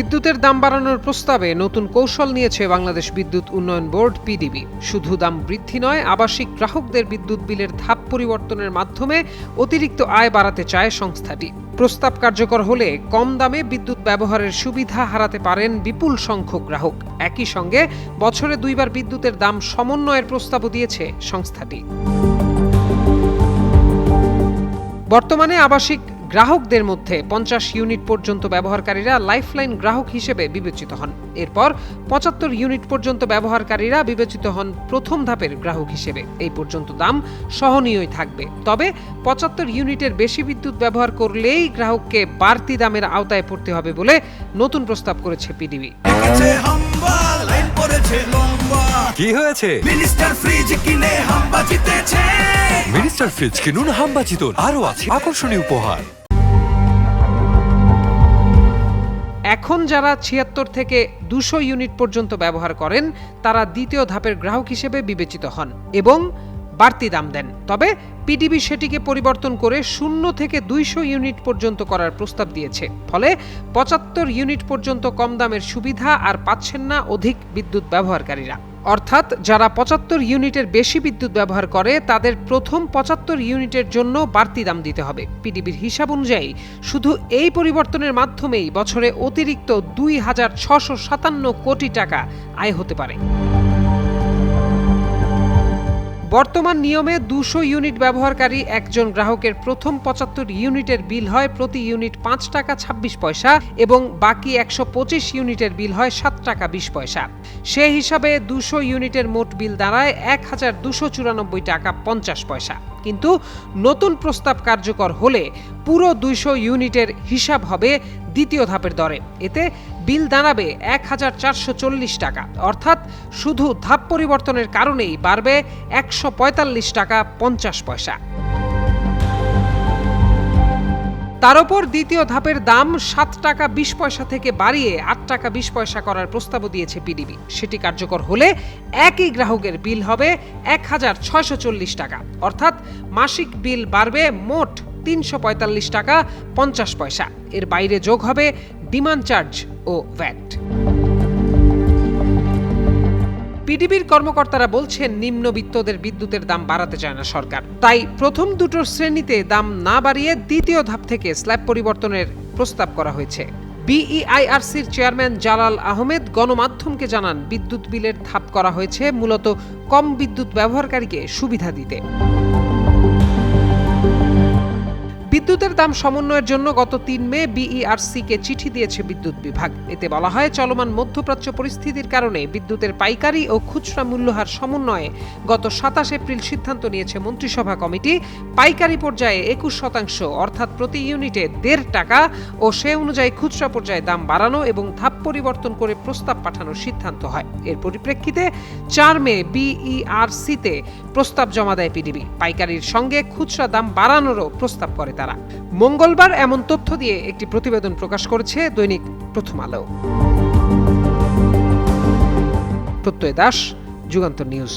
বিদ্যুতের দাম বাড়ানোর প্রস্তাবে নতুন কৌশল নিয়েছে বাংলাদেশ বিদ্যুৎ উন্নয়ন বোর্ড পিডিবি। শুধু দাম বৃদ্ধি নয়, আবাসিক গ্রাহকদের বিদ্যুৎ বিলের ধাপ পরিবর্তনের মাধ্যমে অতিরিক্ত আয় বাড়াতে চায় সংস্থাটি। প্রস্তাব কার্যকর হলে কম দামে বিদ্যুৎ ব্যবহারের সুবিধা হারাতে পারেন বিপুল সংখ্যক গ্রাহক। একই সঙ্গে বছরে 2 বার বিদ্যুতের দাম সমন্বয়ের প্রস্তাবও দিয়েছে সংস্থাটি। বর্তমানে আবাসিক গ্রাহকদের মধ্যে 50 ইউনিট পর্যন্ত ব্যবহারকারীরা লাইফলাইন গ্রাহক হিসেবে বিবেচিত হন। এরপর 75 ইউনিট পর্যন্ত ব্যবহারকারীরা বিবেচিত হন প্রথম ধাপের গ্রাহক হিসেবে। এই পর্যন্ত দাম সহনীয়ই থাকবে। তবে 75 ইউনিটের বেশি বিদ্যুৎ ব্যবহার করলেই গ্রাহককে বাড়তি দামের আওতায় পড়তে হবে বলে নতুন প্রস্তাব করেছে পিডিবি। কি হয়েছে? মিনিস্টার ফ্রিজ কিনে হাম্বা জিতেছে। মিনিস্টার ফ্রিজ কিনুন, হাম্বা জিতুন। আরো আছে আকর্ষণীয় উপহার। এখন যারা 76 থেকে 200 ইউনিট পর্যন্ত ব্যবহার করেন তারা দ্বিতীয় ধাপের গ্রাহক হিসেবে বিবেচিত হন এবং বাড়তি দাম দেন। তবে পিডিবি সেটিকে পরিবর্তন করে 0 থেকে 200 ইউনিট পর্যন্ত করার প্রস্তাব দিয়েছে। ফলে 75 ইউনিট পর্যন্ত কম দামের সুবিধা আর পাচ্ছেন না অধিক বিদ্যুৎ ব্যবহারকারীরা। অর্থাৎ যারা 75 ইউনিটের বেশি বিদ্যুৎ ব্যবহার করে তাদের প্রথম 75 ইউনিটের জন্য বাড়তি দাম দিতে হবে। পিডিবির হিসাব অনুযায়ী শুধু এই পরিবর্তনের মাধ্যমেই বছরে অতিরিক্ত 2657 কোটি টাকা আয় হতে পারে। বর্তমান নিয়মে 200 ইউনিট ব্যবহারকারী একজন গ্রাহকের প্রথম 75 ইউনিটের বিল হয় প্রতি ইউনিট 5 টাকা 26 পয়সা এবং বাকি 125 ইউনিটের বিল হয় 7 টাকা 20 পয়সা। সেই হিসাবে 200 ইউনিটের মোট বিল দাঁড়ায় 1294 টাকা 50 পয়সা। কিন্তু নতুন প্রস্তাব কার্যকর হলে পুরো 200 ইউনিটের হিসাব হবে দ্বিতীয় ধাপের দরে। এতে বিল দাঁড়াবে 1440 টাকা। অর্থাৎ শুধু ধাপ পরিবর্তনের কারণেই বাড়বে 145 টাকা 50 পয়সা। তার উপর দ্বিতীয় ধাপের দাম 7 টাকা 20 পয়সা থেকে বাড়িয়ে 8 টাকা 20 পয়সা করার প্রস্তাবও দিয়েছে পিডিবি। সেটি কার্যকর হলে একই গ্রাহকের বিল হবে 1640 টাকা। অর্থাৎ মাসিক বিল বাড়বে মোট 345 টাকা 50 পয়সা। এর বাইরে যোগ হবে ডিমান্ড চার্জ ও ভ্যাট। পিডিবির কর্মকর্তারা বলছেন নিম্নবিত্তদের বিদ্যুতের দাম বাড়াতে চায় না সরকার। তাই প্রথম দুটো শ্রেণীতে দাম না বাড়িয়ে দ্বিতীয় ধাপ থেকে স্ল্যাব পরিবর্তনের প্রস্তাব করা হয়েছে। বিইআইআরসির চেয়ারম্যান জালাল আহমেদ গণমাধ্যমকে জানান, বিদ্যুৎ বিলের ধাপ করা হয়েছে মূলত কম বিদ্যুৎ ব্যবহারকারীকে সুবিধা দিতে। বিদ্যুতের দাম সমন্বয়ের জন্য গত 3 মে বিইআরসিকে চিঠি দিয়েছে বিদ্যুৎ বিভাগ। এতে বলা হয়, চলমান মধ্যপ্রাচ্য পরিস্থিতির কারণে বিদ্যুতের পাইকারি ও খুচরা মূল্যহার সমন্বয়ে গত 27 এপ্রিল সিদ্ধান্ত নিয়েছে মন্ত্রিসভা কমিটি। পাইকারি পর্যায়ে 21% অর্থাৎ প্রতি ইউনিটে 1.5 টাকা ও সে অনুযায়ী খুচরা পর্যায়ে দাম বাড়ানো এবং ধাপ পরিবর্তন করে প্রস্তাব পাঠানোর সিদ্ধান্ত হয়। এর পরিপ্রেক্ষিতে 4 মে বিইআরসিতে প্রস্তাব জমা দেয় পিডিবি। পাইকারির সঙ্গে খুচরা দাম বাড়ানোরও প্রস্তাব করে তারা। মঙ্গলবার এমন তথ্য দিয়ে একটি প্রতিবেদন প্রকাশ করেছে দৈনিক প্রথম আলো। প্রত্যয় দাস, যুগান্তর নিউজ।